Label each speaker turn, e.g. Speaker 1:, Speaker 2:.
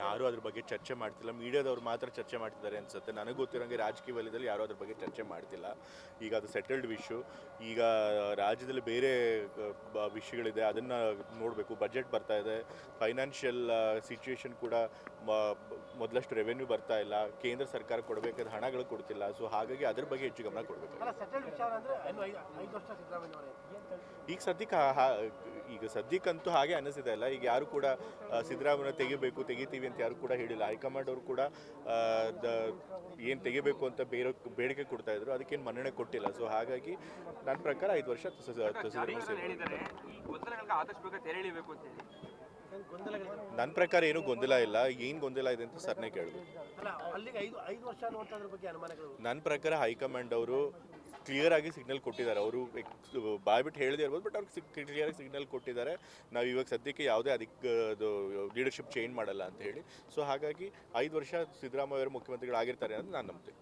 Speaker 1: ಯಾರೂ ಅದ್ರ ಬಗ್ಗೆ ಚರ್ಚೆ ಮಾಡ್ತಿಲ್ಲ. ಮೀಡಿಯಾದವ್ರು ಮಾತ್ರ ಚರ್ಚೆ ಮಾಡ್ತಿದ್ದಾರೆ ಅನ್ಸುತ್ತೆ. ನನಗೆ ಗೊತ್ತಿರೋಂಗೆ ರಾಜಕೀಯ ವಲಯದಲ್ಲಿ ಯಾರೂ ಅದ್ರ ಬಗ್ಗೆ ಚರ್ಚೆ ಮಾಡ್ತಿಲ್ಲ. ಈಗ ಅದು ಸೆಟಲ್ಡ್ ಇಶ್ಯೂ. ಈಗ ರಾಜ್ಯದಲ್ಲಿ ಬೇರೆ ವಿಷಯಗಳಿದೆ, ಅದನ್ನು ನೋಡಬೇಕು. ಬಜೆಟ್ ಬರ್ತಾ ಇದೆ, ಫೈನಾನ್ಷಿಯಲ್ ಸಿಚುವೇಶನ್ ಕೂಡ ಮೊದಲಷ್ಟು ರೆವೆನ್ಯೂ ಬರ್ತಾ ಇಲ್ಲ, ಕೇಂದ್ರ ಸರ್ಕಾರ ಕೊಡಬೇಕಾದ ಹಣಗಳು ಕೊಡ್ತಿಲ್ಲ. ಸೊ ಹಾಗಾಗಿ ಅದ್ರ ಬಗ್ಗೆ ಹೆಚ್ಚು ಗಮನ ಕೊಡಬೇಕು. ಈಗ ಸದ್ಯಕ್ಕಂತೂ ಹಾಗೆ ಅನ್ನಿಸಿದೆ ಅಲ್ಲ. ಈಗ ಯಾರು ಕೂಡ ಸಿದ್ದರಾಮಯ್ಯ ತೆಗಿತೀವಿ ಅಂತ ಯಾರು ಕೂಡ ಹೇಳಿಲ್ಲ. ಹೈಕಮಾಂಡ್ ಅವರು ಕೂಡ ಏನು ತೆಗಿಬೇಕು ಅಂತ ಬೇಡಿಕೆ ಕೊಡ್ತಾ ಇದ್ರು, ಅದಕ್ಕೇನು ಮನ್ನಣೆ ಕೊಟ್ಟಿಲ್ಲ. ಸೊ ಹಾಗಾಗಿ ನನ್ನ ಪ್ರಕಾರ 5 ವರ್ಷ ನನ್ನ ಪ್ರಕಾರ ಏನೂ ಗೊಂದಲ ಇಲ್ಲ. ಏನು ಗೊಂದಲ ಇದೆ ಅಂತ ಸರ್ನೇ ಕೇಳಬೇಕು. ನನ್ನ ಪ್ರಕಾರ ಹೈಕಮಾಂಡ್ ಅವರು ಕ್ಲಿಯರ್ ಆಗಿ ಸಿಗ್ನಲ್ ಕೊಟ್ಟಿದ್ದಾರೆ. ಅವರು ಬಾಯ್ಬಿಟ್ಟು ಹೇಳದೇ ಇರ್ಬೋದು, ಬಟ್ ಅವ್ರಿಗೆ ಕ್ಲಿಯರ್ ಆಗಿ ಸಿಗ್ನಲ್ ಕೊಟ್ಟಿದ್ದಾರೆ. ನಾವು ಇವಾಗ ಸದ್ಯಕ್ಕೆ ಯಾವುದೇ ಲೀಡರ್ಶಿಪ್ ಚೇಂಜ್ ಮಾಡಲ್ಲ ಅಂತ ಹೇಳಿ. ಸೊ ಹಾಗಾಗಿ 5 ವರ್ಷ ಸಿದ್ದರಾಮಯ್ಯ ಅವರು ಮುಖ್ಯಮಂತ್ರಿಗಳಾಗಿರ್ತಾರೆ ಅಂತ ನಾನು ನಂಬ್ತೀನಿ.